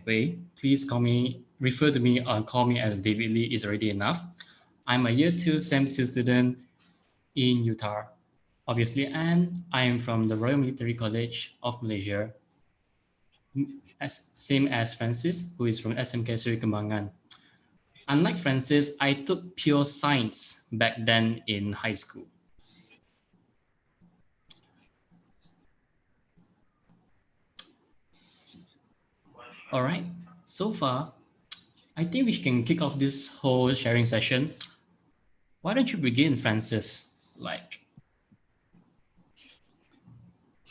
way, please refer to me or call me as David Lee is already enough. I'm a year 2 SEM 2 student in Utah, obviously, and I am from the Royal Military College of Malaysia, same as Francis, who is from SMK Seri Kembangan. Unlike Francis, I took pure science back then in high school. All right, so far, I think we can kick off this whole sharing session. Why don't you begin, Francis? Like,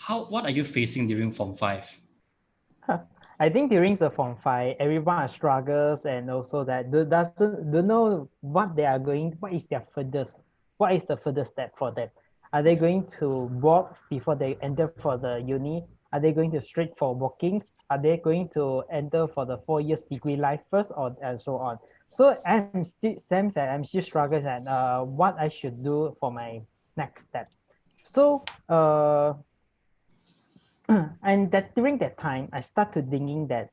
what are you facing during Form 5? I think during the Form 5, everyone struggles and also that doesn't don't know what they are going, what is the furthest step for them? Are they going to walk before they enter for the uni? Are they going to straight for workings? Are they going to enter for the 4 years degree life first or and so on? So I'm still Sam said I'm still struggling and what I should do for my next step. So and that during that time I started thinking that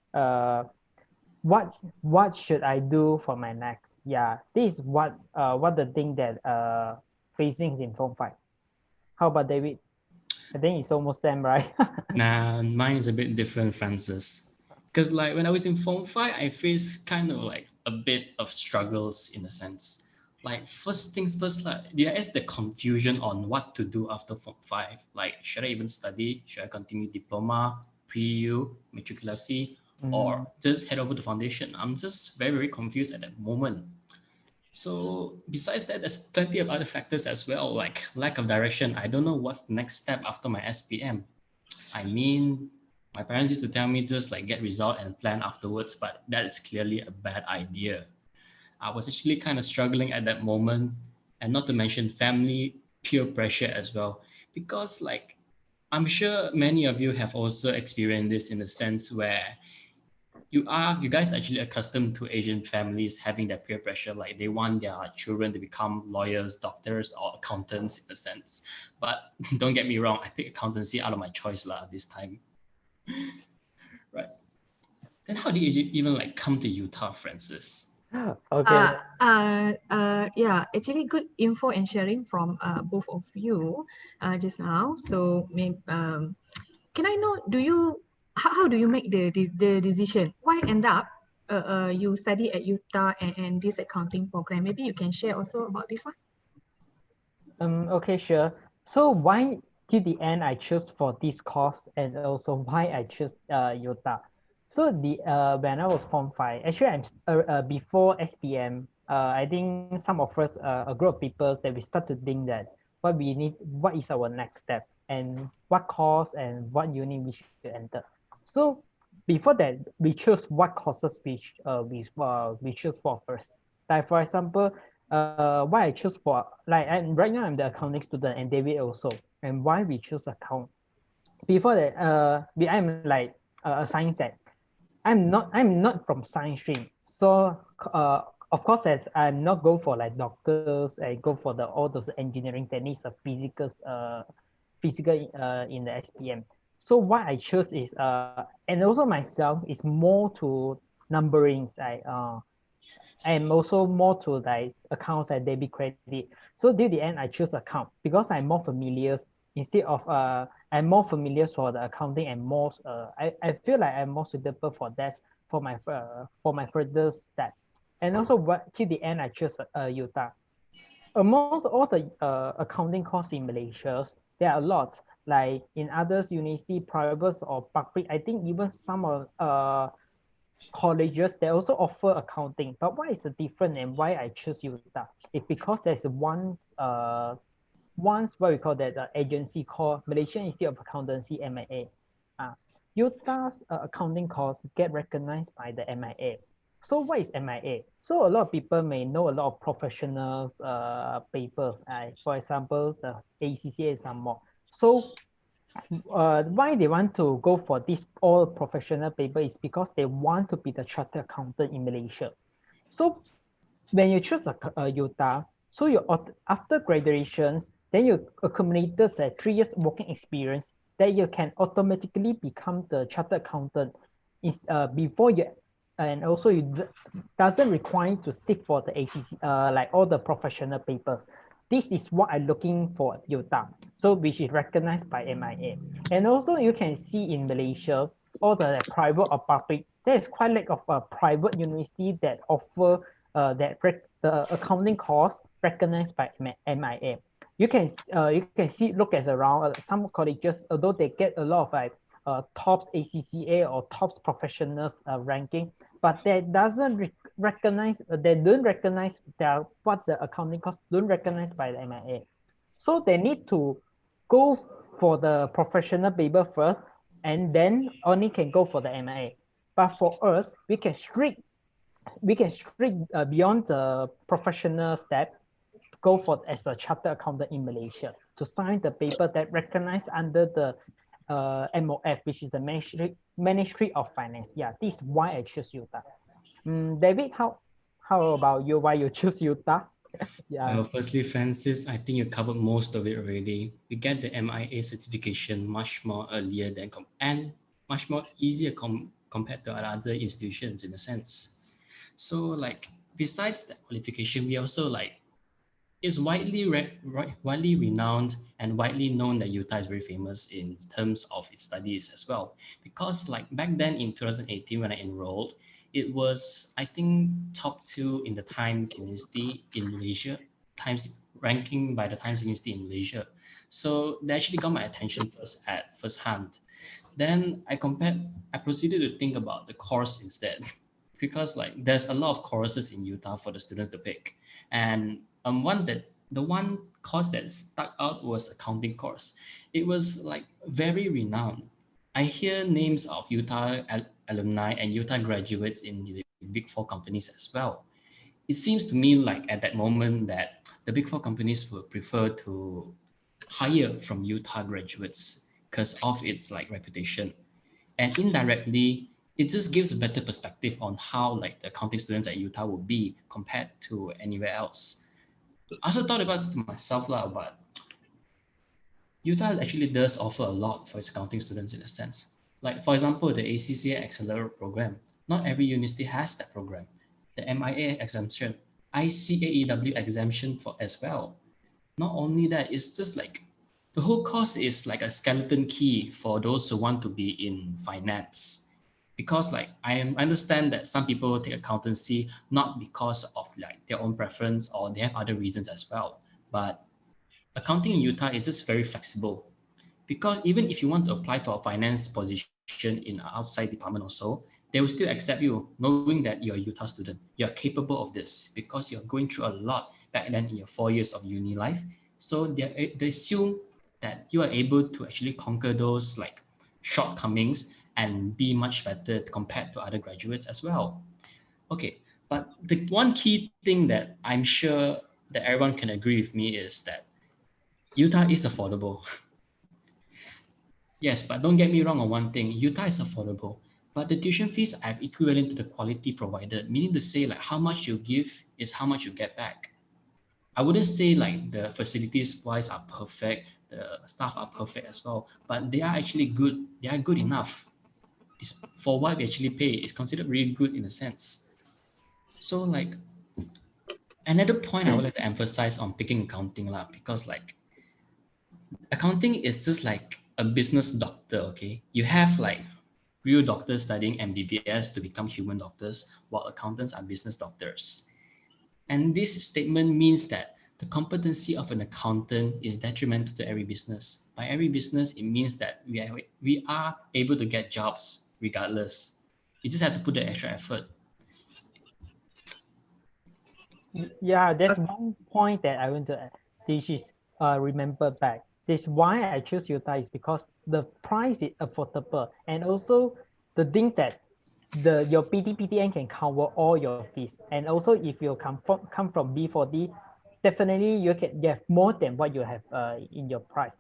what should I do for my next? Yeah, this is what the thing that facing in Form 5. How about David? I think it's almost same, right? Nah, mine is a bit different, Francis. Because like when I was in Form 5, I faced kind of like a bit of struggles in a sense. Like first things first, like there is the confusion on what to do after Form 5. Like should I even study? Should I continue diploma, pre-U, matriculasi, or just head over to foundation? I'm just very, very confused at that moment. So besides that, there's plenty of other factors as well, like lack of direction. I don't know what's the next step after my SPM. I mean, my parents used to tell me just like get result and plan afterwards, but that is clearly a bad idea. I was actually kind of struggling at that moment, and not to mention family peer pressure as well, because like I'm sure many of you have also experienced this in the sense where you guys actually accustomed to Asian families having that peer pressure, like they want their children to become lawyers, doctors, or accountants in a sense. But don't get me wrong, I picked accountancy out of my choice lah this time. Right. Then how do you even like come to Utah, Francis? Okay. Yeah, actually good info and sharing from both of you just now. So can I know, how do you make the decision? Why end up you study at Utah and this accounting program? Maybe you can share also about this one. Okay, sure. So why till the end I choose for this course and also why I choose Utah. So the when I was Form 5, actually I'm before SPM, I think some of us a group of people that we start to think that what is our next step and what course and what uni we should enter. So before that we choose what courses we choose for first. Like for example, why I choose for like and right now I'm the accounting student and David also, and why we choose account. Before that, I'm like a science set. I'm not from science stream, so of course as I'm not go for like doctors. I go for the all those engineering techniques of physical in the SPM. So what I chose is and also myself is more to numberings. I'm also more to like accounts and debit credit. So till the end, I choose account because I'm more familiar instead of I'm more familiar for the accounting and more I feel like I'm more suitable for that for my further step. And also what till the end I choose Utah. Amongst all the accounting course in Malaysia, there are a lot like in others university, private or public. I think even some of colleges they also offer accounting, but what is the difference and why I choose Utah? It's because there's once what we call that agency called Malaysian Institute of Accountancy, MIA. Utah's accounting course get recognized by the MIA. So what is MIA? So a lot of people may know a lot of professionals papers. For example, the ACCA and some more. So why they want to go for this all professional paper is because they want to be the chartered accountant in Malaysia. So when you choose a Utah, so you after graduations, then you accumulated a 3 years working experience that you can automatically become the chartered accountant is before you, and also it doesn't require to sit for the ACC, like all the professional papers. This is what I'm looking for Utah, so which is recognized by MIA. And also you can see in Malaysia, all the private or public, there is quite lack of a private university that offer the accounting course recognized by MIA. You can see, look at around some colleges, although they get a lot of like tops ACCA or tops professionals ranking, but that doesn't recognize, they don't recognize that what the accounting costs don't recognize by the MIA. So they need to go for the professional paper first, and then only can go for the MIA. But for us, we can strict beyond the professional step, go for as a chartered accountant in Malaysia to sign the paper that recognized under the MOF, which is the Ministry of Finance. Yeah, this is why I choose Utah. David, how about you? Why you choose Utah? Yeah. Well, firstly, Francis, I think you covered most of it already. We get the MIA certification much more earlier than and much more easier compared to other institutions in a sense. So like besides the qualification, we also like it's widely renowned and widely known that Utah is very famous in terms of its studies as well. Because like back then in 2018 when I enrolled, it was I think top 2 in the Times University in Malaysia, Times ranking by the Times University in Malaysia. So they actually got my attention first hand. Then I proceeded to think about the course instead, because like there's a lot of courses in Utah for the students to pick, and the one course that stuck out was accounting course. It was like very renowned. I hear names of Utah alumni and Utah graduates in the big 4 companies as well. It seems to me like at that moment that the big 4 companies would prefer to hire from Utah graduates because of its like reputation. And indirectly, it just gives a better perspective on how like the accounting students at Utah would be compared to anywhere else. I also thought about it to myself lah, but Utah actually does offer a lot for its accounting students in a sense. Like for example, the ACCA Accelerator program. Not every university has that program. The MIA exemption, ICAEW exemption for as well. Not only that, it's just like the whole course is like a skeleton key for those who want to be in finance. Because like I understand that some people take accountancy not because of like their own preference or they have other reasons as well. But accounting in Utah is just very flexible, because even if you want to apply for a finance position in an outside department also, they will still accept you knowing that you're a Utah student. You're capable of this because you're going through a lot back then in your 4 years of uni life. So they assume that you are able to actually conquer those like shortcomings and be much better compared to other graduates as well. Okay, but the one key thing that I'm sure that everyone can agree with me is that Utah is affordable. Yes, but don't get me wrong on one thing, Utah is affordable, but the tuition fees are equivalent to the quality provided, meaning to say like how much you give is how much you get back. I wouldn't say like the facilities wise are perfect, the staff are perfect as well, but they are actually good. They are good enough. For what we actually pay is considered really good in a sense. So like another point I would like to emphasize on picking accounting lah, because like accounting is just like a business doctor, okay? You have like real doctors studying MBBS to become human doctors, while accountants are business doctors. And this statement means that the competency of an accountant is detrimental to every business. By every business, it means that we are able to get jobs regardless. You just have to put the extra effort. Yeah, that's one point that I want to add. This is remember back. This why I choose Utah is because the price is affordable, and also the things that your PTPTN can cover all your fees. And also if you come from B40, definitely you have more than what you have in your price,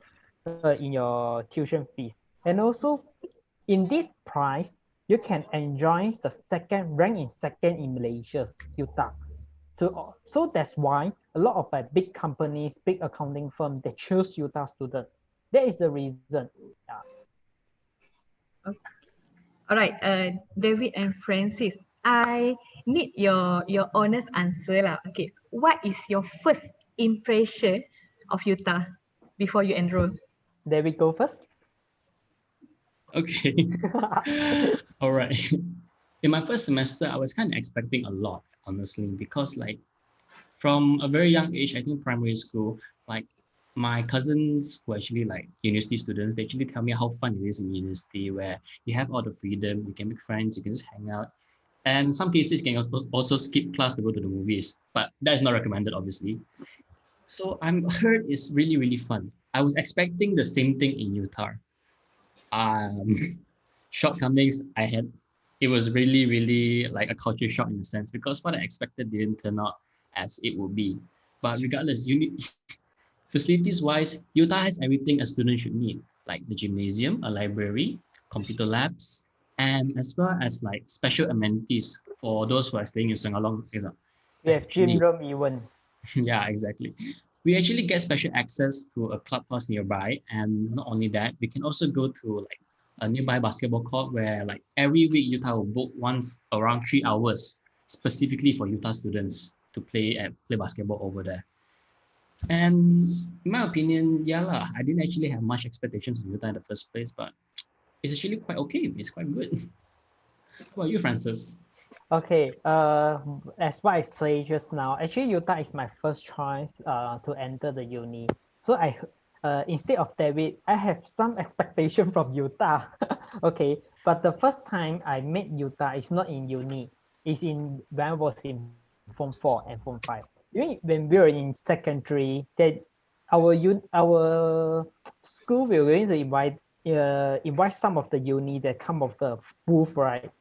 in your tuition fees. And also in this price, you can enjoy the rank in second in Malaysia, Utah. So that's why a lot of big companies, big accounting firms, they choose Utah student. That is the reason. Yeah. All right, David and Francis, I need your honest answer lah. Okay, what is your first impression of Utah before you enroll? There we go first. Okay. All right. In my first semester, I was kind of expecting a lot, honestly, because like from a very young age, I think primary school, like my cousins who are actually like university students, they actually tell me how fun it is in university where you have all the freedom, you can make friends, you can just hang out. And in some cases, you can also skip class to go to the movies, but that is not recommended, obviously. So I'm heard it's really, really fun. I was expecting the same thing in Utah. Um, Shortcomings I had, it was really, really like a culture shock in a sense because what I expected didn't turn out as it would be. But regardless, facilities wise, Utah has everything a student should need, like the gymnasium, a library, computer labs, and as well as like special amenities for those who are staying in Sengalong, We have gym especially. room even. Yeah, exactly. We actually get special access to a clubhouse nearby, and not only that, we can also go to like a nearby basketball court where like every week Utah will book once around 3 hours specifically for Utah students to play basketball over there. And in my opinion, yeah lah, I didn't actually have much expectations of Utah in the first place, but it's actually quite okay. It's quite good. What about you, Francis? Okay, as what I say just now, actually Utah is my first choice to enter the uni. So instead of David, I have some expectation from Utah. Okay, but the first time I met Utah is not in uni. It's in when I was in Form 4 and Form 5. When we were in secondary, that our school will going to invite some of the uni that come of the booth, right?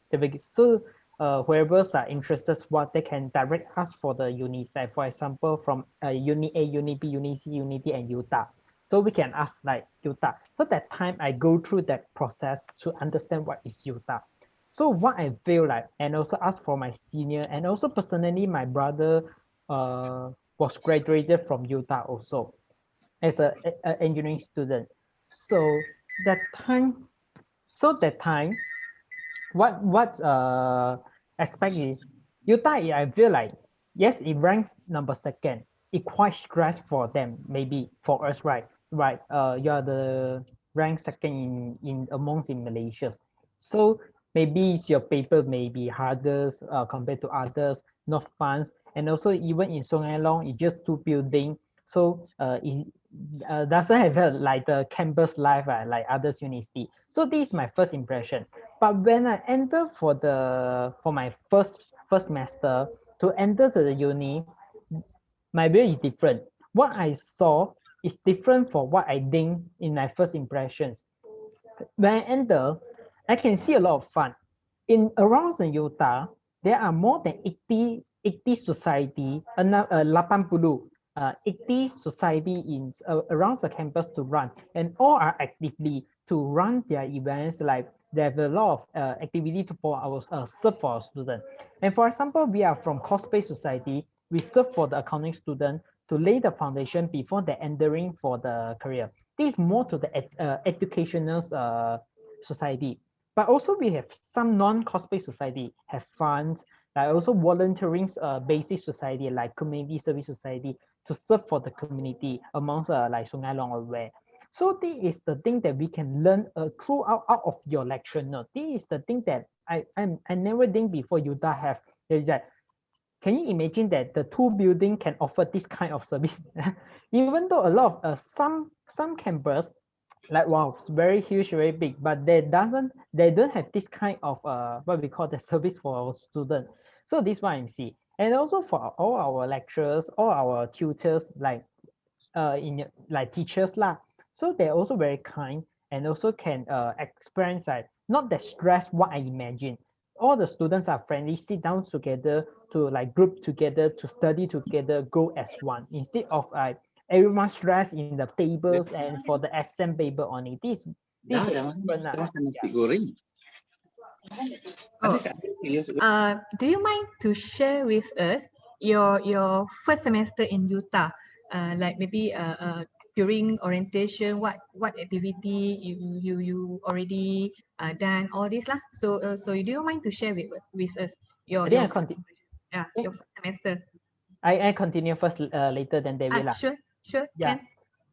So whoever's are interested, what they can direct us for the uni side. For example, from Uni A, Uni B, Uni C, Uni D, and Utah. So we can ask like Utah. So that time I go through that process to understand what is Utah. So what I feel like, and also ask for my senior, and also personally, my brother was graduated from Utah also as a engineering student. So that time, that time, what aspect is Utah, I feel like, yes, it ranks number second. It quite stress for them, maybe for us, right? Right. You are the rank second in amongst in Malaysia. So maybe it's your paper may be harder compared to others, not fun. And also even in Sungai Long, it's just two building. So it doesn't have like the campus life like others university. So this is my first impression. But when I enter for my first semester to enter to the uni, my view is different. What I saw is different from what I think in my first impressions. When I enter, I can see a lot of fun. In around the Utah, there are more than 80 society, 80 society in around the campus to run, and all are actively to run their events. Like they have a lot of activity for our serve for our student. And for example, we are from cost-based society. We serve for the accounting student to lay the foundation before they entering for the career. This is more to the educational society. But also we have some non-cost-based society have funds, like also volunteering basic society like community service society to serve for the community amongst like Sungai Long or where. So this is the thing that we can learn throughout out of your lecture note. This is the thing that I never think before Utah have. Is that can you imagine that the two building can offer this kind of service? Even though a lot of some campus like wow, it's very huge, very big, but they don't have this kind of what we call the service for our student. So this one I see. And also for all our lecturers, all our tutors, like in like teachers lah. So they're also very kind and also can experience like not that stress what I imagine. All the students are friendly, sit down together to like group together to study together, go as one instead of like everyone stressed in the tables and for the SM paper only. This Dah, is dah makan nasi goreng. Do you mind to share with us your first semester in Utah? Like maybe during orientation, what activity you already done all this lah. So so do you mind to share with us your I think I first continue. your first semester? I continue first later than David lah. Sure, Yeah. can.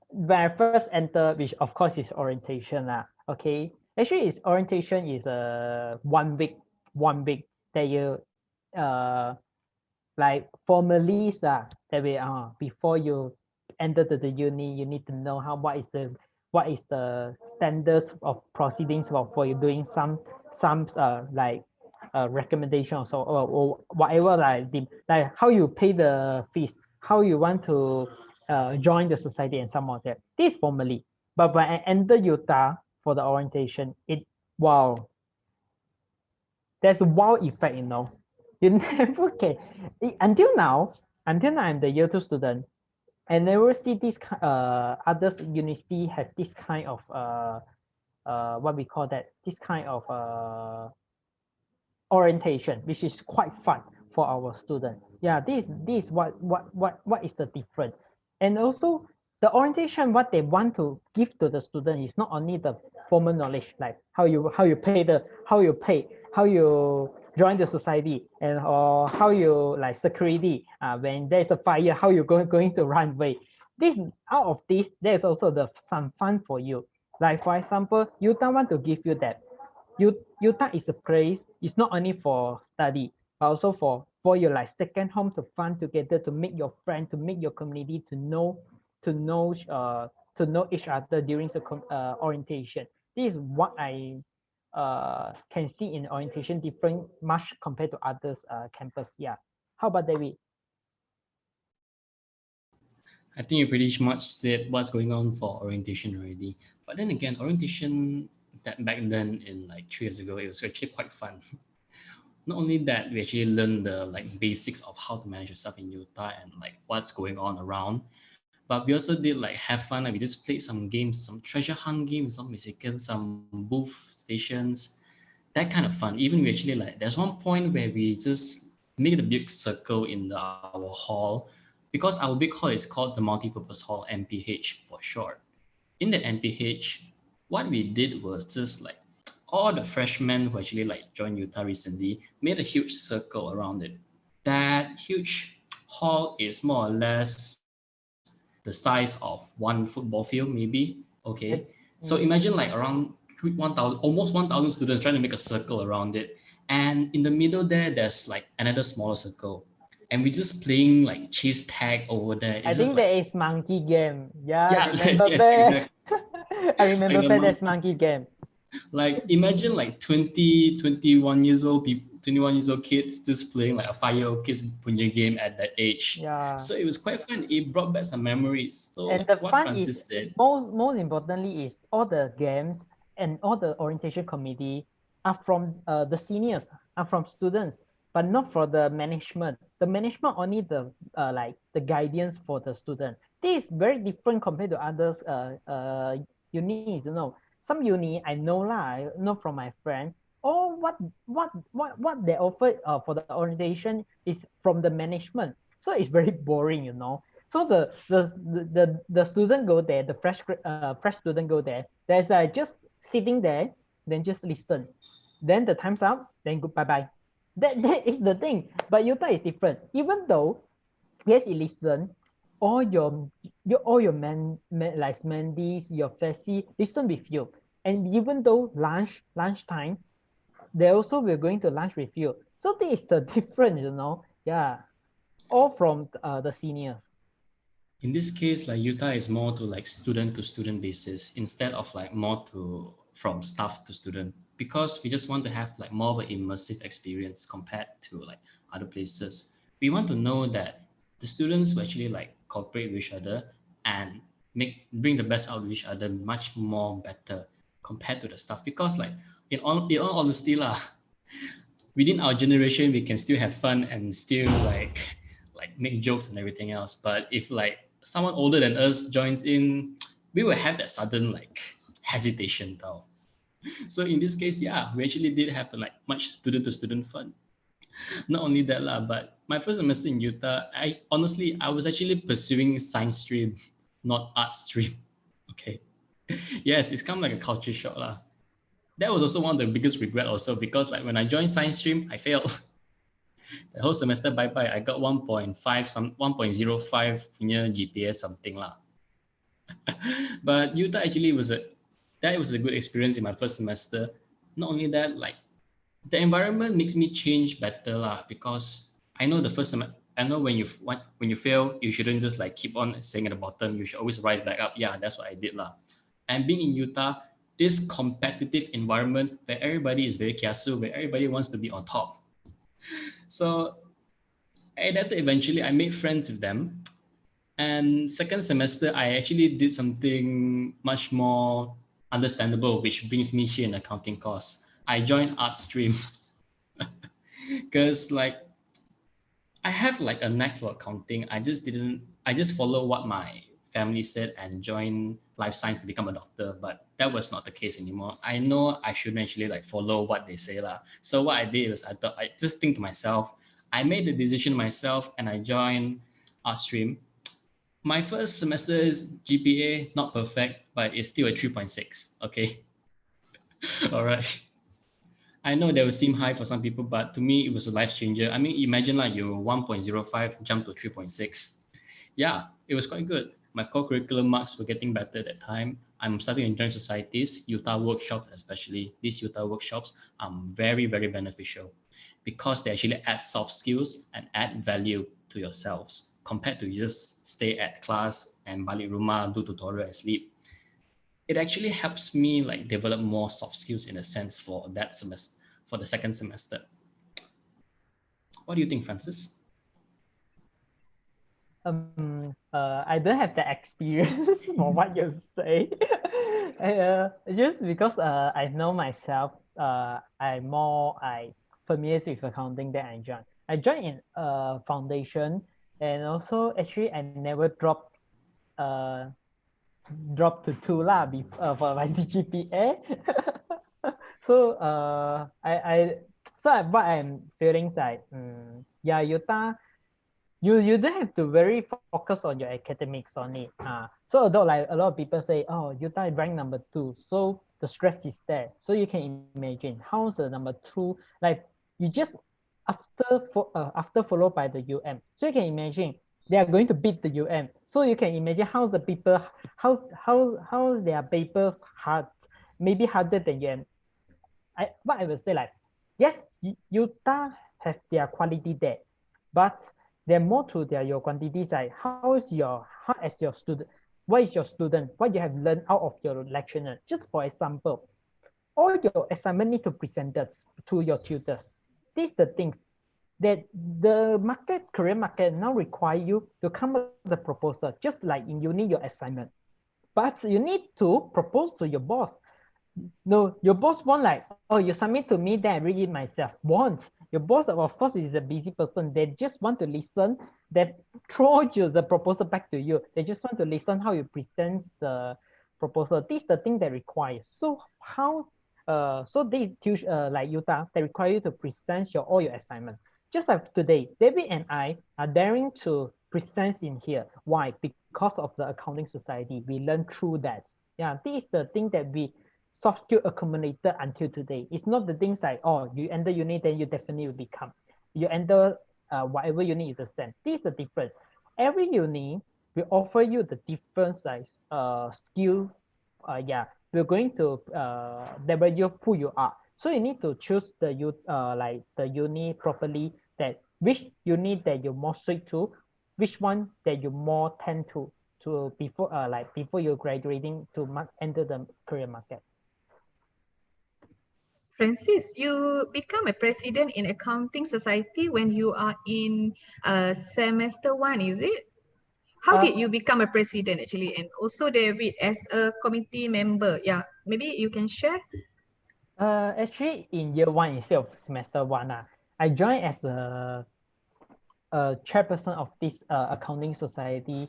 When I first enter, which of course is orientation lah. Okay. Actually, its orientation is a 1 week that you like formally that we before you enter the uni, you need to know what is the standards of proceedings for you doing some like recommendation or whatever, like how you pay the fees, how you want to join the society and some of that. This formally, but when I enter Utah for the orientation, wow, there's a wow effect, you never can until now I'm the year 2 student. I never see this others university have this kind of what we call that, this kind of orientation, which is quite fun for our student. Yeah, this is what is the difference. And also the orientation, what they want to give to the student is not only the formal knowledge, like how you pay, how you join the society, and or how you like security when there's a fire, how you going to run away. This out of this, there's also some fun for you. Like for example, Utah want to give you that. Utah is a place. It's not only for study, but also for your like second home, to fun together, to make your friend, to make your community, to know each other during the orientation. This is what I can see in orientation different much compared to others campus. Yeah. How about David? I think you pretty much said what's going on for orientation already. But then again, orientation that back then in like 3 years ago, it was actually quite fun. Not only that, we actually learned the like basics of how to manage yourself in Utah and like what's going on around. But we also did like have fun. Like we just played some games, some treasure hunt games, some Mexican, some booth stations, that kind of fun. Even we actually like there's one point where we just made a big circle in our hall, because our big hall is called the multi-purpose hall, MPH for short. In that MPH, what we did was just like all the freshmen who actually like joined Utah recently made a huge circle around it. That huge hall is more or less the size of one football field, maybe. Okay. So imagine like around 1,000, almost 1,000 students trying to make a circle around it. And in the middle there's like another smaller circle. And we just playing like chase tag over there. I think there is monkey game. Yeah, yeah, remember yes, that? exactly. I remember Like that there's monkey game. Like imagine like 20, 21 years old people, 21 years old kids just playing like a 5-year-old kids punya game at that age. Yeah. So it was quite fun. It brought back some memories. So And like the what fun Francis is said, most importantly is all the games and all the orientation committee are from the seniors, are from students, but not for the management. The management only the like the guidance for the student. This is very different compared to others unis. Some uni I know lah, I know from my friend. Oh, what they offer for the orientation is from the management. So it's very boring. So the student go there, the fresh student go there. There's just sitting there, then just listen. Then the time's up, then go bye. That is the thing. But Utah is different. Even though, yes, you listen, all your like Mandy's, your Fessy, listen with you. And even though lunchtime, they also will going to lunch with you. So this is the difference, Yeah. All from the seniors. in this case, like Utah is more to like student to student basis instead of like more to from staff to student, because we just want to have like more of an immersive experience compared to like other places. We want to know that the students will actually like cooperate with each other and bring the best out of each other much more better compared to the staff, because like in all honesty lah, within our generation we can still have fun and still like make jokes and everything else. But if like someone older than us joins in, we will have that sudden like hesitation though. So in this case, yeah, we actually did have like much student to student fun. Not only that lah, but my first semester in Utah, I was actually pursuing science stream, not art stream. Okay. Yes, it's kind of like a culture shock lah. that was also one of the biggest regret also, because like when I joined science stream, I failed. The whole semester, bye-bye, I got 1.5, 1.05 punya GPA something lah. But Utah actually was a good experience in my first semester. Not only that, like the environment makes me change better lah, because I know the first semester, I know when you fail, you shouldn't just like keep on staying at the bottom. You should always rise back up. Yeah, that's what I did lah. And being in Utah, this competitive environment where everybody is very kiasu, where everybody wants to be on top. So I adapted eventually. I made friends with them. And second semester, I actually did something much more understandable, which brings me here in accounting course. I joined art stream because like I have like a knack for accounting. I just follow what my family said and join life science to become a doctor, but that was not the case anymore. I know I shouldn't actually like follow what they say lah. So what I did was I thought I just think to myself, I made the decision myself and I joined art stream. My first semester's GPA not perfect, but it's still a 3.6. Okay. All right. I know that will seem high for some people, but to me, it was a life changer. I mean, imagine like your 1.05 jump to 3.6. Yeah, it was quite good. My core curriculum marks were getting better at that time. I'm starting to enjoy societies, Utah workshops, especially these Utah workshops are very, very beneficial because they actually add soft skills and add value to yourselves compared to just stay at class and balik rumah, do tutorial and sleep. It actually helps me like develop more soft skills in a sense for that semester, for the second semester. What do you think, Francis? I don't have the experience for what you say. Just because I know myself, I'm more familiar with accounting that I joined. I joined in foundation, and also actually I never dropped to 2 lah for my GPA. So what I'm feeling is like yeah, Utah, you don't have to very focus on your academics only. So although like a lot of people say, oh, Utah is ranked number 2, so the stress is there. So you can imagine how's the number 2, like you just after followed by the UM. So you can imagine they are going to beat the UM. So you can imagine how's the people, how's their papers hard, maybe harder than UM. What I will say, like, yes, Utah have their quality there, but they're more to your quantities, like how as your student, what is your student, what you have learned out of your lecturer. Just for example, all your assignment need to present that to your tutors. These are the things that the career market now require you to come up with a proposal, just like in uni, your assignment. But you need to propose to your boss. No, your boss won't like, oh, you submit to me, then I read it myself. Won't. Your boss, of course, is a busy person. They just want to listen. They throw you the proposal back to you. They just want to listen how you present the proposal. This is the thing they require. So how? So this like Utah, they require you to present all your assignment. Just like today, David and I are daring to present in here. Why? Because of the accounting society. We learn through that. Yeah, this is the thing that we soft skill accumulated until today. It's not the things like, oh, you enter uni, then you definitely will become. You enter whatever uni is the same. This is the difference. Every uni will offer you the different like skill. Yeah, we're going to develop you who you are. So you need to choose the uni properly. That which uni that you're more suited to, which one that you more tend to before before you're graduating to enter the career market. Francis, you become a president in accounting society when you are in semester 1, is it? How did you become a president actually? And also David, as a committee member, yeah, maybe you can share? Actually, in year 1 instead of semester 1, I joined as a chairperson of this accounting society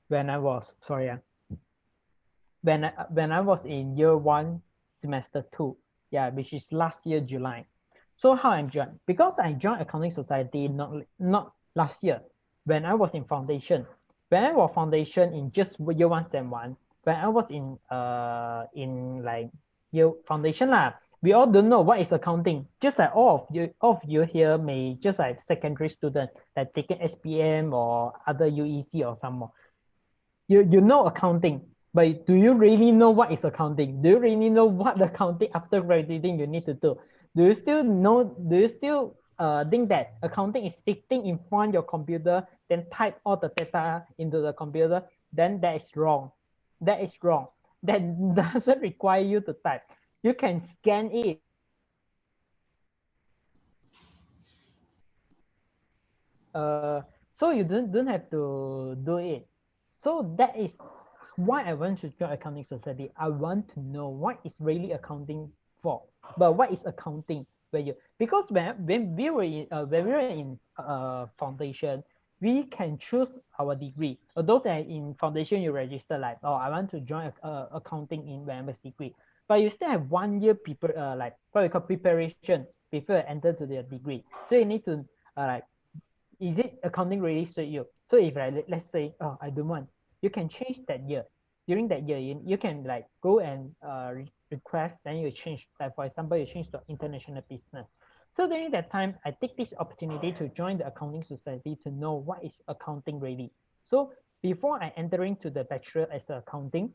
when I was, when I was in year 1, semester 2, yeah, which is last year, July. So how I joined? Because I joined accounting society not last year, when I was in foundation. When I was foundation in just year 1, sem 1, when I was in like year foundation lah, we all don't know what is accounting. Just like all of you here may just like secondary student that taking SPM or other UEC or some more. You know accounting, but do you really know what is accounting? Do you really know what accounting after graduating you need to do? Do you still know? Do you still think that accounting is sitting in front of your computer, then type all the data into the computer? Then that is wrong. That is wrong. That doesn't require you to type. You can scan it. So you don't have to do it. So that is why I want to join accounting society. I want to know what is really accounting for. But what is accounting when you, because when we were in foundation, we can choose our degree. Those are in foundation, you register like, oh, I want to join accounting in MS degree. But you still have 1 year like what we call preparation before you enter to the degree. So you need to like, is it accounting really suit you? So if like, let's say, oh, I don't want, you can change that year. During that year, you can like go and request, then you change. Like for example, you change to international business. So during that time, I take this opportunity to join the accounting society to know what is accounting really. So before I entering to the bachelor as accounting,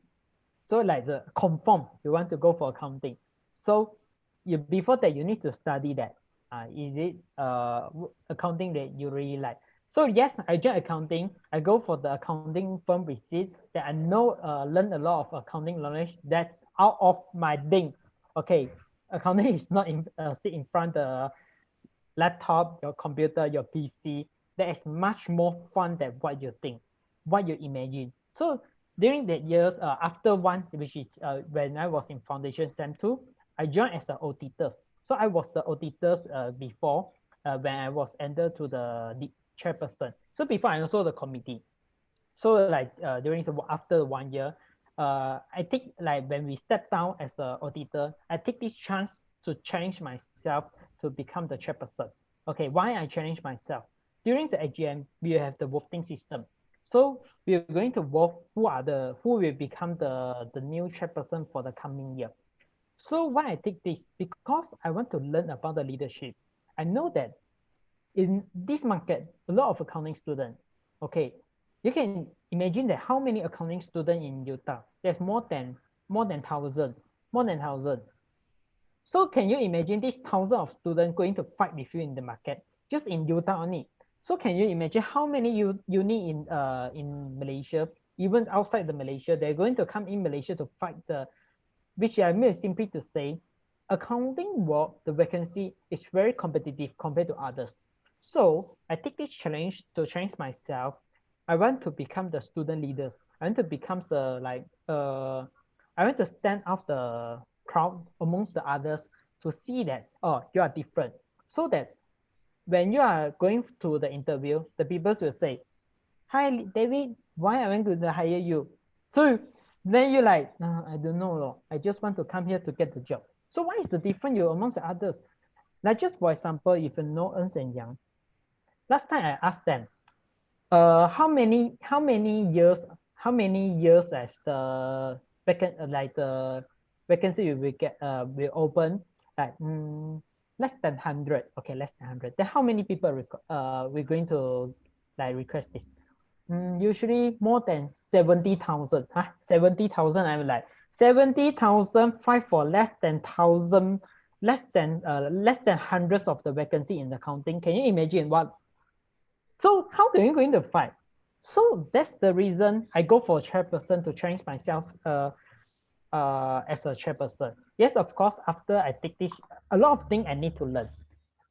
so like the conform, you want to go for accounting. So you before that, you need to study that. Is it accounting that you really like? So yes, I join accounting. I go for the accounting firm receipt that I know, learn a lot of accounting knowledge. That's out of my thing. Okay, accounting is not in sit in front the laptop, your computer, your PC. That is much more fun than what you think, what you imagine. So during that years, after one, which is when I was in foundation SEM 2, I joined as an auditor. So I was the auditors before when I was entered to the chairperson. So before I also the committee. So like during after 1 year, I think like when we step down as an auditor, I take this chance to challenge myself to become the chairperson. Okay, why I challenge myself? During the AGM, we have the voting system. So we are going to vote who will become the new chairperson for the coming year. So why I take this? Because I want to learn about the leadership. I know that in this market, a lot of accounting students, okay, you can imagine that how many accounting students in Utah? There's more than 1,000, more than 1,000. So can you imagine this 1,000 of students going to fight with you in the market, just in Utah only? So can you imagine how many you need in Malaysia, even outside the Malaysia, they're going to come in Malaysia to fight which I mean simply to say, accounting work, the vacancy is very competitive compared to others. So I take this challenge to challenge myself. I want to become the student leaders. I want to become I want to stand out the crowd amongst the others to see that, oh, you are different. So that when you are going to the interview, the people will say, hi, David, why am I going to hire you? So then you're like, no, I don't know. I just want to come here to get the job. So what is the difference you amongst the others? Like just for example, if you know Ernst & Young, last time I asked them, how many years as the vacancy will open, like less than 100. Okay, less than 100. Then how many people we're going to like request this? Usually more than 70,000. 70,000. I'm like 70,000 fight for less than 1,000, less than hundreds of the vacancy in accounting. Can you imagine what? So how are you going to fight? So that's the reason I go for chairperson to change myself as a chairperson. Yes, of course, after I take this, a lot of things I need to learn.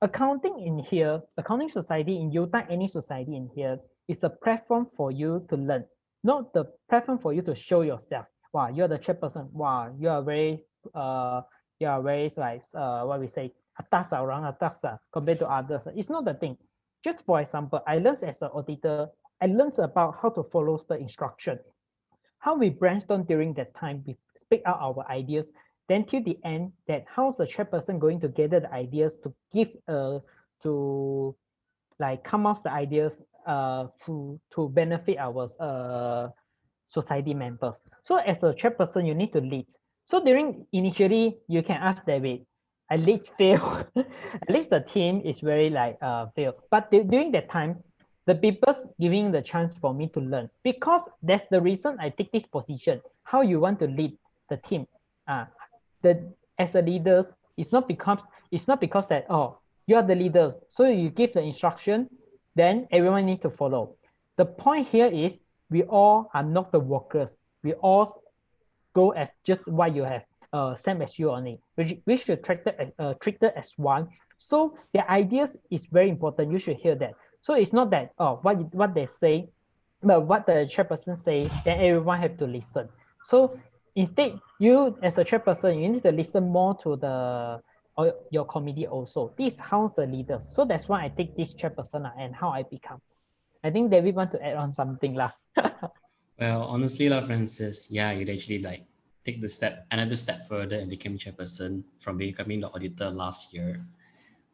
Accounting in here, accounting society in Utah, any society in here is a platform for you to learn, not the platform for you to show yourself. Wow, you're the chairperson. Wow, you are very like what we say, atas orang atas compared to others. It's not the thing. Just for example, I learned as an auditor, I learned about how to follow the instruction, how we brainstorm during that time, we speak out our ideas. Then till the end, that how's the chairperson going to gather the ideas to give to like come up the ideas to benefit our society members. So as a chairperson, you need to lead. So during initially, you can ask David, at least fail. At least the team is very like fail. But during that time, the people giving the chance for me to learn, because that's the reason I take this position. How you want to lead the team? The as a leaders, it's not because that, oh, you are the leader, so you give the instruction, then everyone need to follow. The point here is we all are not the workers. We all go as just what you have, same as you only. We should treat it as one. So the ideas is very important. You should hear that. So it's not that, oh, what they say, but what the chairperson say, then everyone have to listen. So instead, you as a chairperson, you need to listen more to the your committee also. This how's the leader. So that's why I take this chairperson and how I become. I think David want to add on something lah. Well, honestly, lah, Francis, yeah, you'd actually like take another step further and became chairperson from becoming the auditor last year.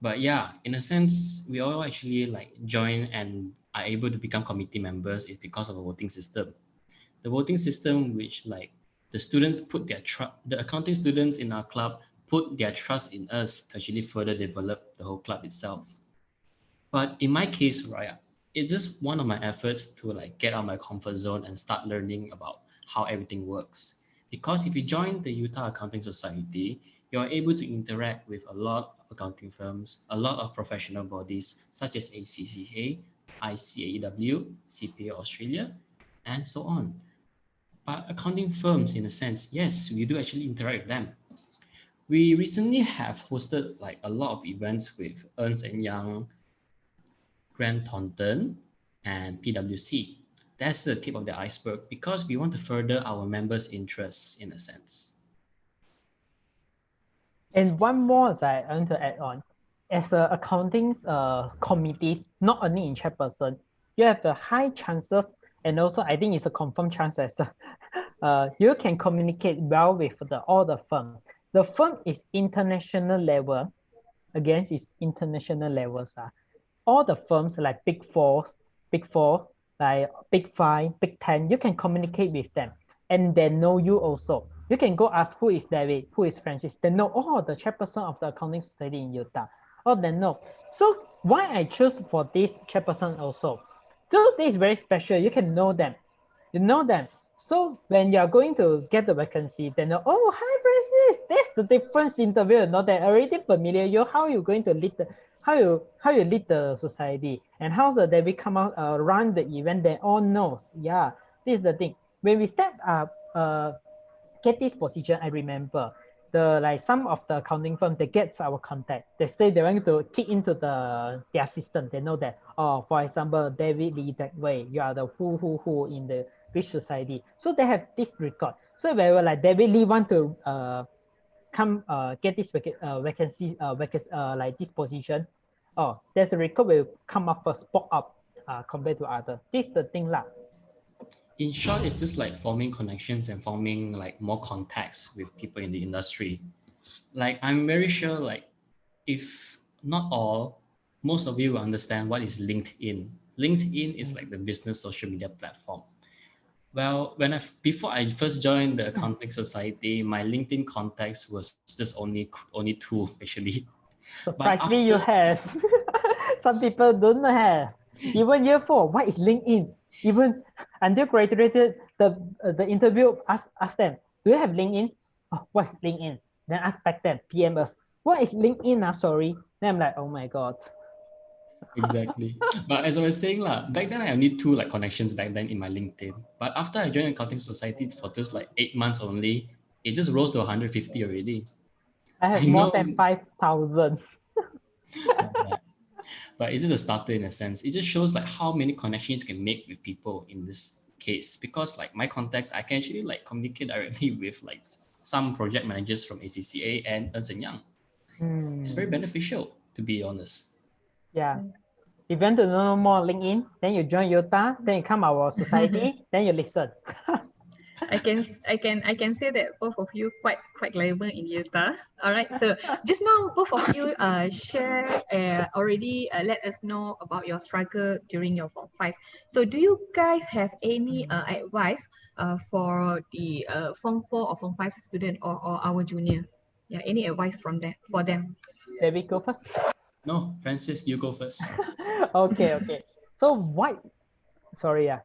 But yeah, in a sense, we all actually like join and are able to become committee members is because of a voting system. The voting system, which like the students put their the accounting students in our club put their trust in us to actually further develop the whole club itself. But in my case, right, it's just one of my efforts to like get out of my comfort zone and start learning about how everything works. Because if you join the Utah Accounting Society, you're able to interact with a lot of accounting firms, a lot of professional bodies such as ACCA, ICAEW, CPA Australia, and so on. But accounting firms, in a sense, yes, we do actually interact with them. We recently have hosted like a lot of events with Ernst & Young, Grant Thornton, and PwC. That's the tip of the iceberg because we want to further our members' interests in a sense. And one more that I want to add on, as a accounting committees, not only in chairperson, you have the high chances, and also I think it's a confirmed chance as you can communicate well with all the firms. The firm is international level, again, it's international levels. All the firms like Big Four, like Big Five, Big 10, you can communicate with them and they know you also. You can go ask who is David, who is Francis. They know, oh, the chairperson of the accounting society in Utah. Oh, they know. So why I choose for this chairperson also? So this is very special. You can know them. You know them. So when you are going to get the vacancy, they know, oh, hi, Francis. That's the difference interview. You know, they're already familiar. You how you going to lead the how you lead the society and how's the David come out run the event. They all knows. Yeah, this is the thing. When we step up, get this position, I remember some of the accounting firm, they get our contact. They say they want to kick into their system. They know that, oh, for example, David Lee that way, you are the who in the which society. So they have this record. So they were like, David Lee want to come get this vacancy, like this position. Oh, there's a record will come up first, pop up compared to other. This is the thing lah. In short, it's just like forming connections and forming like more contacts with people in the industry. Like I'm very sure like if not all, most of you will understand what is LinkedIn. LinkedIn is like the business social media platform. Well, before I first joined the accounting society, my LinkedIn contacts was just only two actually. Surprisingly, you have. Some people don't have. Even year 4, what is LinkedIn? Even until graduated, the interview ask them, do you have LinkedIn? Oh, what is LinkedIn? Then ask back them, PM us, what is LinkedIn? Sorry. Then I'm like, oh my God. Exactly. But as I was saying, back then I only two like connections back then in my LinkedIn. But after I joined accounting society for just like 8 months only, it just rose to 150 already. I have more than 5,000. But it's just a starter in a sense. It just shows like how many connections you can make with people in this case. Because like my contacts, I can actually like communicate directly with like some project managers from ACCA and Ernst & Young. It's very beneficial, to be honest. Yeah. If you want to know more LinkedIn, then you join Utah, then you come our society, then you listen. I can say that both of you quite liable in Utah. All right. So just now, both of you share already let us know about your struggle during your Form 5. So do you guys have any advice for the Form 4 or Form 5 student or our junior? Yeah, any advice from that for them? David, go first. No, Francis, you go first. Okay. So what? Sorry, yeah.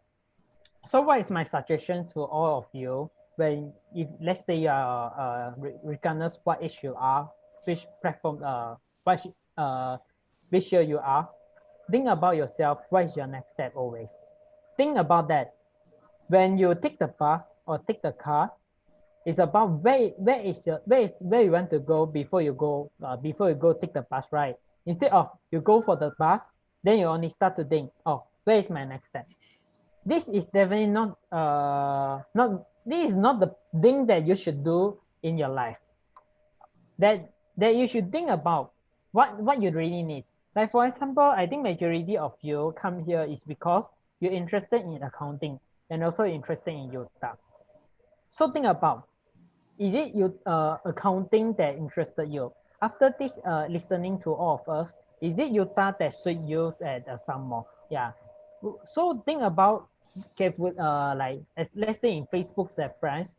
So what is my suggestion to all of you when, if let's say you are regardless what age you are, which platform, which year you are, think about yourself. What is your next step always? Think about that. When you take the bus or take the car, it's about where you want to go before you go take the bus, right? Instead of you go for the bus, then you only start to think, oh, where is my next step? This is definitely not this is not the thing that you should do in your life. That you should think about what you really need. Like for example, I think majority of you come here is because you're interested in accounting and also interested in Utah. So think about, is it you accounting that interested you? After this listening to all of us, is it Utah that should use at some more? Yeah. So think about careful, like as let's say in Facebook's friends,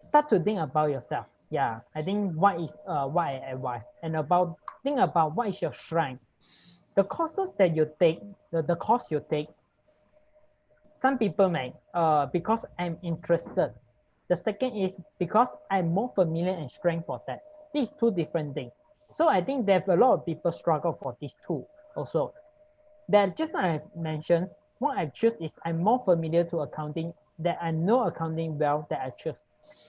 start to think about yourself. Yeah, I think what I advise, and about think about what is your strength. The courses that you take, the course you take, some people may because I'm interested. The second is because I'm more familiar and strength for that. These two different things. So I think that a lot of people struggle for these two also. That just like I mentioned, what I choose is I'm more familiar to accounting, that I know accounting well, that I choose.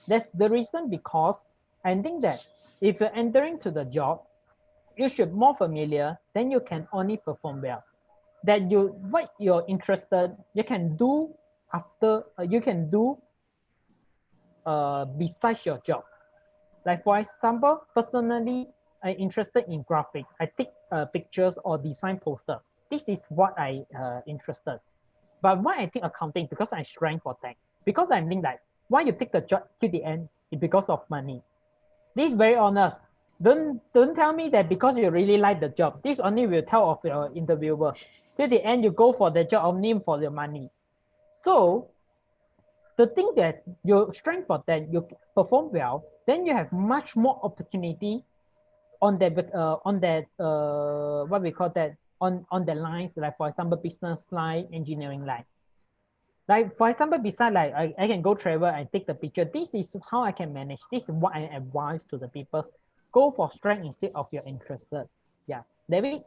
That's the reason, because I think that if you're entering to the job, you should more familiar, then you can only perform well. That you what you're interested, you can do after you can do besides your job. Like for example, personally, I'm interested in graphic. I take pictures or design poster. This is what I interested. But why I think accounting? Because I strength for that. Because I think that why you take the job to the end is because of money. This is very honest. Don't tell me that because you really like the job. This only will tell of your interviewers. Till the end, you go for the job only for your money. So the thing that you strength for that you perform well, then you have much more opportunity on that what we call that on the lines, like for example business line, engineering line. Like for example, beside like I can go travel and take the picture. This is how I can manage. This is what I advise to the people. Go for strength instead of your interested. Yeah, David.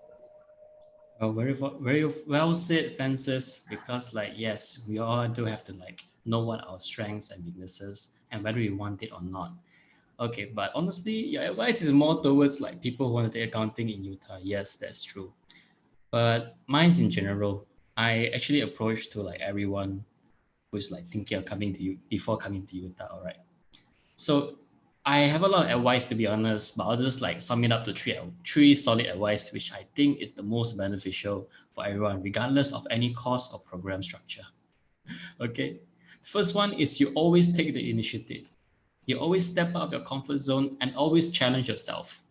Well, very well said, Francis. Because like yes, we all do have to like know what our strengths and weaknesses and whether we want it or not. Okay, but honestly, your advice is more towards like people who want to take accounting in Utah. Yes, that's true. But mine's in general. I actually approach to like everyone who's like thinking of coming to you before coming to Utah. All right. So I have a lot of advice to be honest, but I'll just like sum it up to three solid advice, which I think is the most beneficial for everyone, regardless of any course or program structure. Okay. The first one is you always take the initiative. You always step out of your comfort zone and always challenge yourself,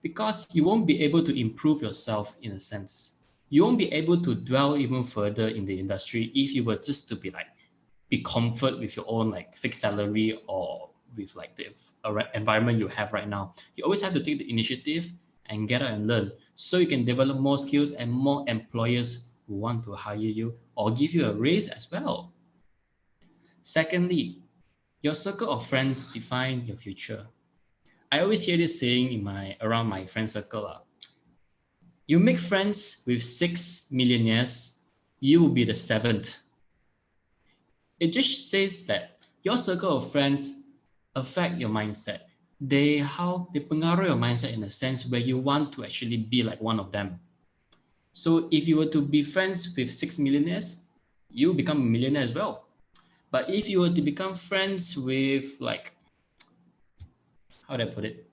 because you won't be able to improve yourself in a sense. You won't be able to dwell even further in the industry if you were just to be comfort with your own like fixed salary or with like the environment you have right now. You always have to take the initiative and get out and learn so you can develop more skills and more employers who want to hire you or give you a raise as well. Secondly, your circle of friends define your future. I always hear this saying in my around my friend circle. You make friends with 6 millionaires, you will be the seventh. It just says that your circle of friends affect your mindset. They pengaruh your mindset in a sense where you want to actually be like one of them. So if you were to be friends with 6 millionaires, you become a millionaire as well. But if you were to become friends with like, how do I put it?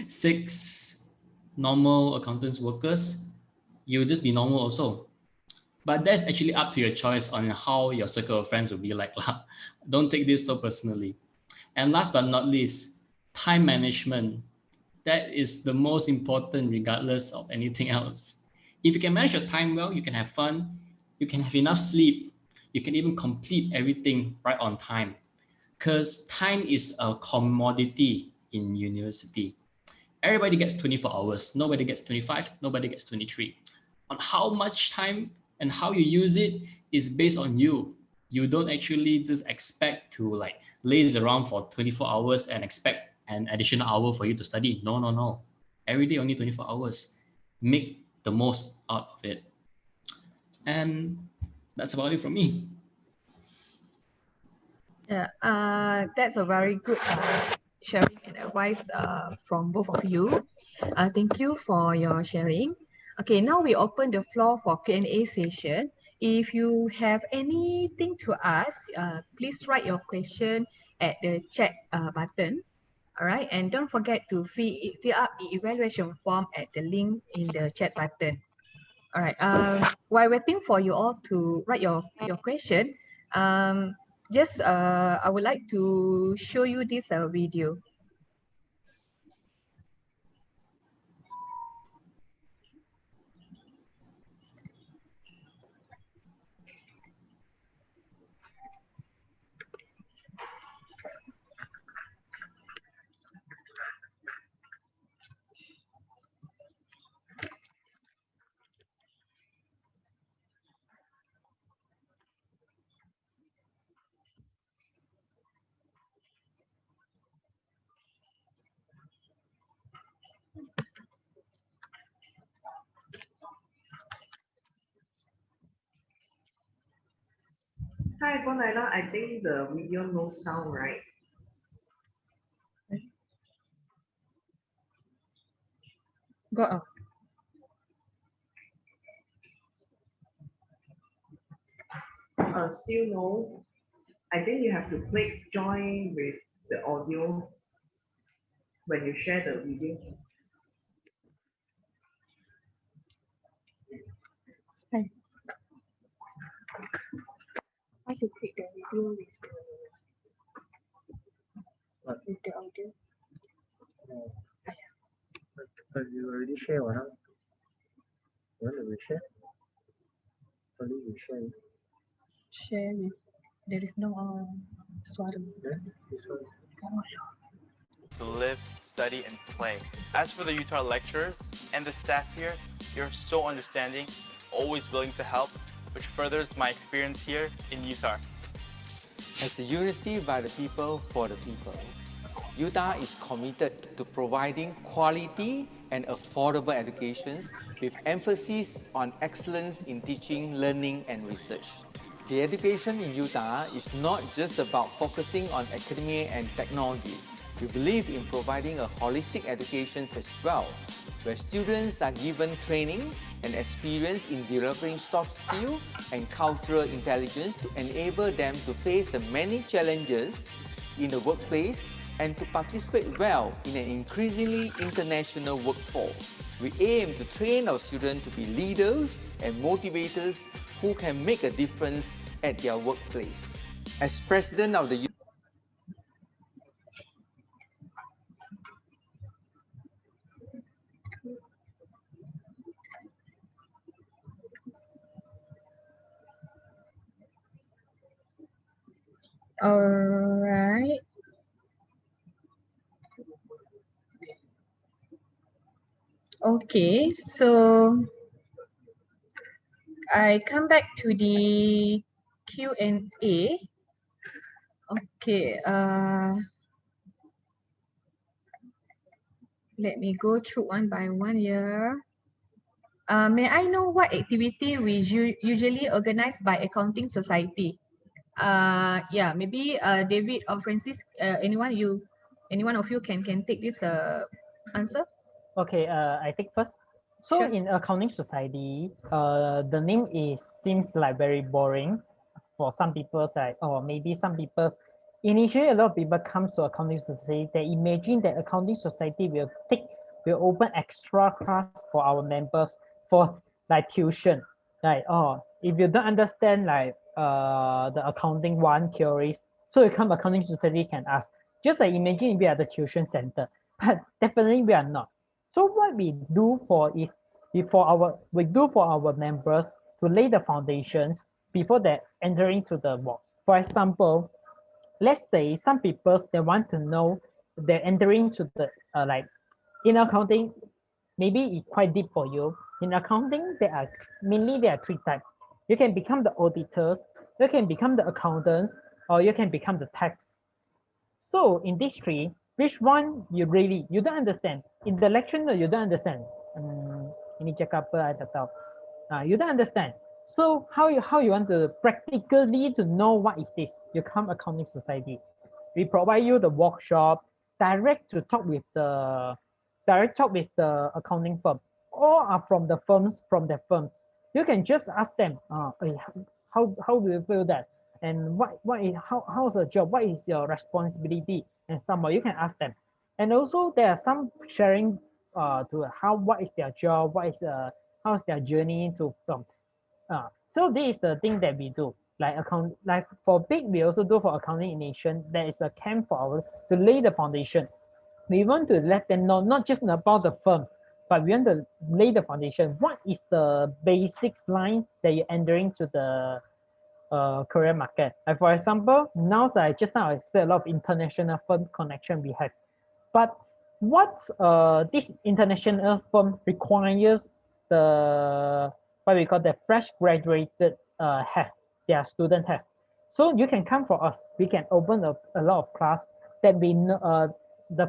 6 normal accountants workers, you'll just be normal also. But that's actually up to your choice on how your circle of friends will be like. Don't take this so personally. And last but not least, time management. That is the most important regardless of anything else. If you can manage your time well, you can have fun, you can have enough sleep, you can even complete everything right on time. Because time is a commodity. in university. Everybody gets 24 hours. Nobody gets 25. Nobody gets 23. On how much time and how you use it is based on you. You don't actually just expect to like laze around for 24 hours and expect an additional hour for you to study. No, no, no. Every day only 24 hours. Make the most out of it. And that's about it from me. Yeah, that's a very good sharing and advice from both of you. Thank you for your sharing. Okay, now we open the floor for Q&A session. If you have anything to ask, please write your question at the chat button. All right, and don't forget to fill up the evaluation form at the link in the chat button. All right, while waiting for you all to write your question, I would like to show you this video. Hi, Bonella. I think the video no sound, right? Got Still no. I think you have to click join with the audio when you share the video. I to click the video with the audio. But you already share one, huh? You want to reshare? Only you share. Share with. There is no suara. Yeah, this one. To live, study, and play. As for the Utah lecturers and the staff here, you're so understanding, always willing to help, which furthers my experience here in Utah. As a university by the people for the people, Utah is committed to providing quality and affordable educations with emphasis on excellence in teaching, learning, and research. The education in Utah is not just about focusing on academia and technology. We believe in providing a holistic education as well, where students are given training and experience in developing soft skills and cultural intelligence to enable them to face the many challenges in the workplace and to participate well in an increasingly international workforce. We aim to train our students to be leaders and motivators who can make a difference at their workplace. As president of the All right. Okay, so I come back to the Q&A. Okay, let me go through one by one here. May I know what activity we usually organize by Accounting Society? Yeah, maybe David or Francis, anyone of you can take this answer. Okay, I take first. So Sure. in accounting society, the name seems like very boring for some people. Like, or maybe some people, initially a lot of people comes to accounting society. They imagine that accounting society will open extra class for our members for like tuition. Like, oh, if you don't understand like the accounting one theories, so you come accounting society can ask. Just like imagine we are the tuition center, but definitely we are not. So what we do for our members to lay the foundations before they entering to the work. For example, let's say some people they want to know they're entering to the like in accounting, maybe it's quite deep for you. In accounting, there are three types. You can become the auditors, you can become the accountants, or you can become the tax. So in these three, which one you don't understand? In the lecture, no, you don't understand. Ini cakap apa, I tak tahu. You don't understand. So how you want to practically to know what is this? You come accounting society. We provide you the workshop, direct talk with the accounting firm. All are from the firms, You can just ask them, how do you feel that? And how's the job? What is your responsibility? And some more, you can ask them. And also there are some sharing to what is their job, how's their journey to from. So this is the thing that we do. Like for big, we also do for accounting in nation. There is a camp for our to lay the foundation. We want to let them know not just about the firm, but we want to lay the foundation. What is the basics line that you're entering to the career market? Like for example, now that just now I said a lot of international firm connection we have, but what this international firm requires the what we call the fresh graduated have their student have. So you can come for us. We can open a lot of class that we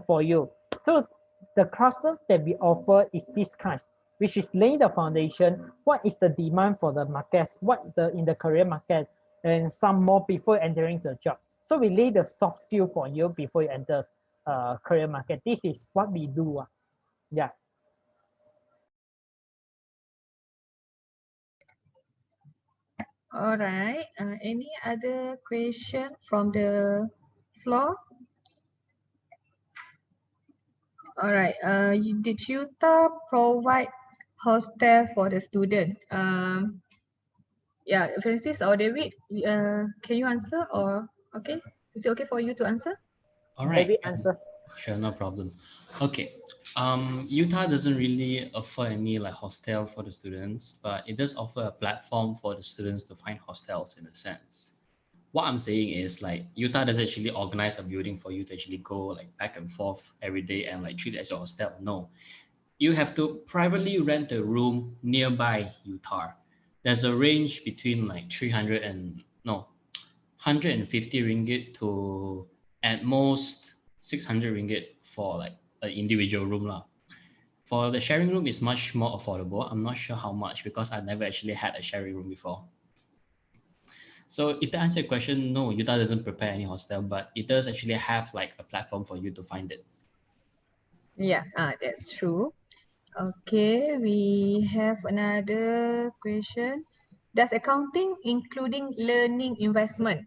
for you. So the classes that we offer is this kind, which is laying the foundation. What is the demand for the markets? What in the career market, and some more before entering the job. So we lay the soft skill for you before you enter career market. This is what we do. Yeah. All right. Any other question from the floor? All right. Did UTA provide hostel for the student? Yeah, Francis or David, can you answer or okay? Is it okay for you to answer? All right. David, answer. Sure, no problem. Okay. Utah doesn't really offer any like hostel for the students, but it does offer a platform for the students to find hostels in a sense. What I'm saying is like Utah doesn't actually organize a building for you to actually go like back and forth every day and like treat it as a hostel. No, you have to privately rent a room nearby Utah. There's a range between like 150 ringgit to at most 600 ringgit for like an individual room lah. For the sharing room, it's much more affordable. I'm not sure how much because I've never actually had a sharing room before. So if to answer your question, no, Utah doesn't prepare any hostel, but it does actually have like a platform for you to find it. Yeah, that's true. Okay, we have another question. Does accounting including learning investment?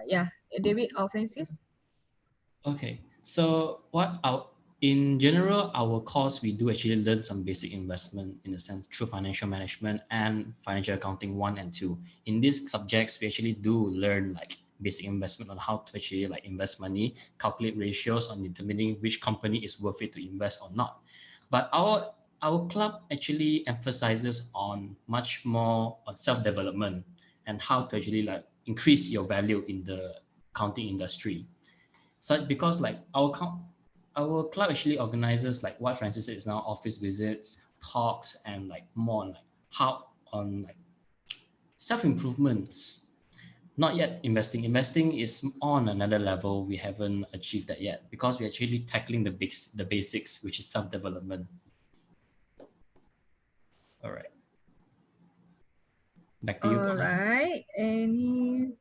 Yeah, David or Francis? Okay, so in general, our course, we do actually learn some basic investment in a sense through financial management and financial accounting 1 and 2. In these subjects, we actually do learn like basic investment on how to actually like invest money, calculate ratios on determining which company is worth it to invest or not. But our club actually emphasizes on much more on self-development and how to actually like increase your value in the accounting industry. So because like our club actually organizes like what Francis said is now office visits, talks, and like more on like how on like self-improvements. Not yet investing. Investing is on another level. We haven't achieved that yet because we're actually tackling the basics, which is self-development. All right. Back to you. All right.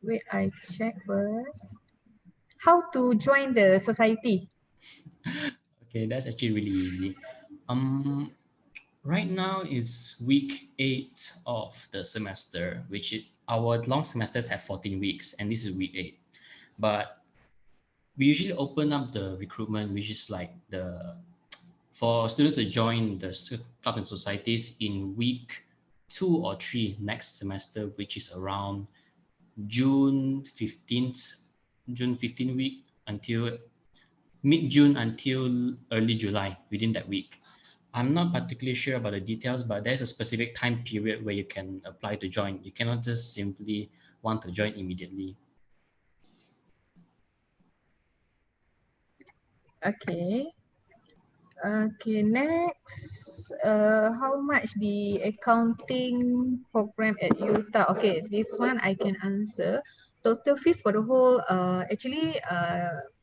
Wait, I check first. How to join the society? Okay, that's actually really easy. Right now it's week 8 of the semester, which our long semesters have 14 weeks, and this is week 8. But we usually open up the recruitment, which is like for students to join the clubs and societies in week 2 or 3 next semester, which is around June 15th week until mid-June until early July within that week. I'm not particularly sure about the details, but there's a specific time period where you can apply to join. You cannot just simply want to join immediately. Okay. Okay, next, how much the accounting program at Utah? Okay, this one I can answer. Total fees for the whole,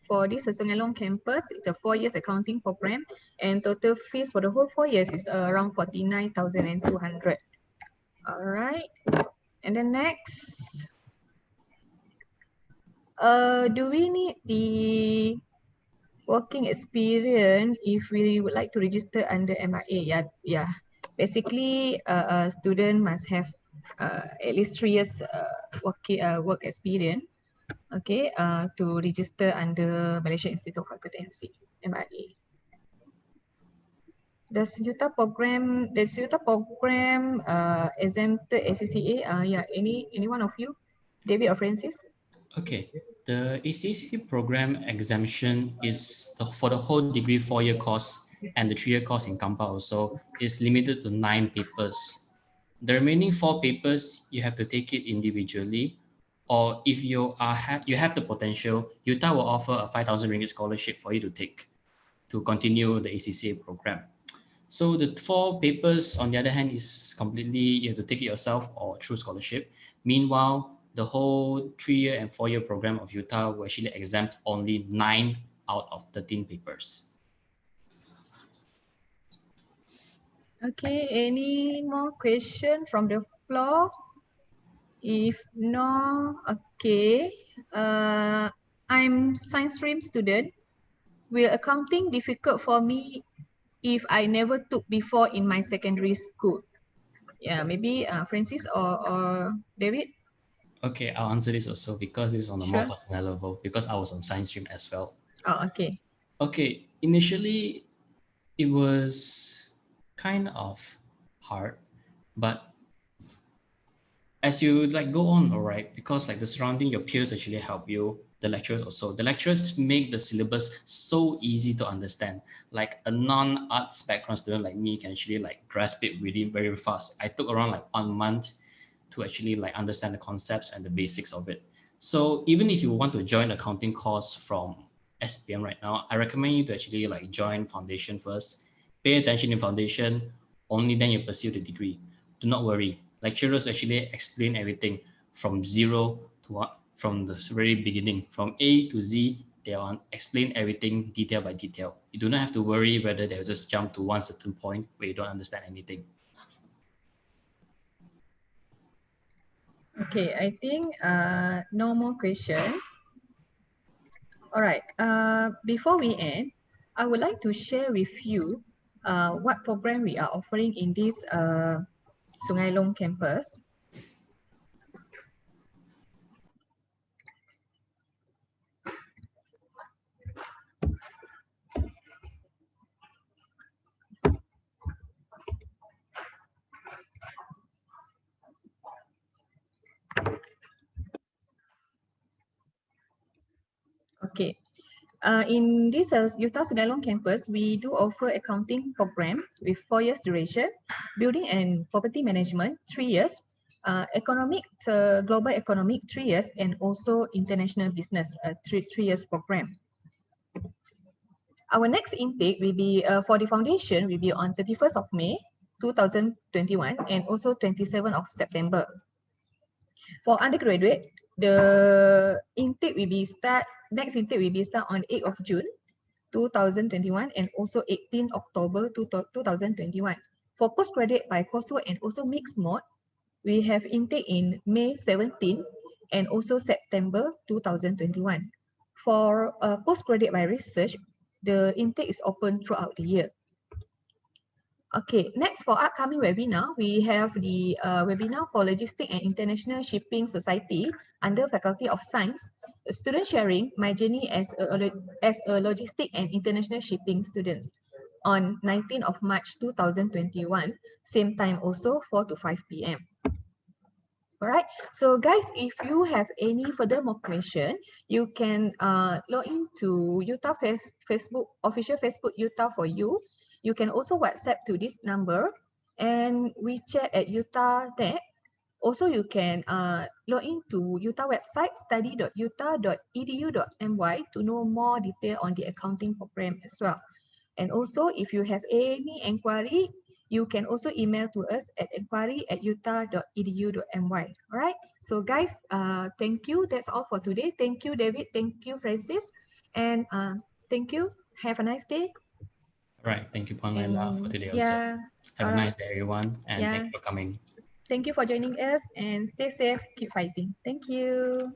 for this Sungai campus, it's a 4 years accounting program, and total fees for the whole 4 years is around 49,200. All right, and then next, do we need the working experience if we would like to register under MIA? Yeah. Basically, a student must have at least 3 years work experience, okay, to register under Malaysia Institute of Accountancy, MIA. Does Utah program exempted ACCA? Yeah, any one of you, David or Francis? Okay, the Ecc Program Exemption is for the whole degree 4-year course and the 3-year course in Kampa also is limited to 9 papers. The remaining 4 papers, you have to take it individually, or if you have the potential, Utah will offer a 5,000 ringgit scholarship for you to take to continue the ACCA program. So the 4 papers, on the other hand, is completely, you have to take it yourself or through scholarship. Meanwhile, the whole 3-year and 4-year program of Utah will actually exempt only 9 out of 13 papers. Okay, any more question from the floor? If no, okay. I'm science stream student. Will accounting difficult for me if I never took before in my secondary school? Yeah, maybe Francis or David? Okay, I'll answer this also because this is on a more Sure. personal level because I was on science stream as well. Oh, okay. Okay, initially it was kind of hard, but as you like go on, all right, because like the surrounding, your peers actually help you, the lecturers also. The lecturers make the syllabus so easy to understand. Like a non-arts background student like me can actually like grasp it really very fast. I took around like 1 month to actually like understand the concepts and the basics of it. So even if you want to join accounting course from SPM right now, I recommend you to actually like join foundation first, pay attention in foundation, only then you pursue the degree. Do not worry. Lecturers actually explain everything from zero to what, from the very beginning, from A to Z. They will explain everything detail by detail. You do not have to worry whether they'll just jump to one certain point where you don't understand anything. Okay, I think no more question. All right. Before we end, I would like to share with you what program we are offering in this Sungai Long campus. Okay. In this Utah Sungai Long campus, we do offer accounting program with 4 years duration, building and property management 3 years, global economic 3 years, and also international business 3 years program. Our next intake will be for the foundation will be on 31st of May 2021 and also 27th of September. For undergraduate, the intake will be next intake will be start on 8th of June 2021 and also 18 October 2021. For postgraduate by coursework and also mixed mode, we have intake in May 17 and also September 2021. For postgraduate by research, the intake is open throughout the year. Okay, next for upcoming webinar, we have the webinar for Logistics and International Shipping Society under Faculty of Science, student sharing my journey as a logistic and international shipping student on 19th of March 2021, same time also 4 to 5 p.m. All right, so guys, if you have any further more question, you can log into Utah Facebook, official Facebook Utah for you. You can also WhatsApp to this number and WeChat at Utah Net Also, you can log into Utah website study.utah.edu.my to know more detail on the accounting program as well. And also, if you have any inquiry, you can also email to us at inquiry@utah.edu.my. All right. So guys, thank you. That's all for today. Thank you, David. Thank you, Francis. And thank you. Have a nice day. All right. Thank you, Puan Laila, for And today also. yeah. Have a all right. nice day, everyone, and thank Yeah. you for coming. Thank you for joining us and stay safe. Keep fighting. Thank you.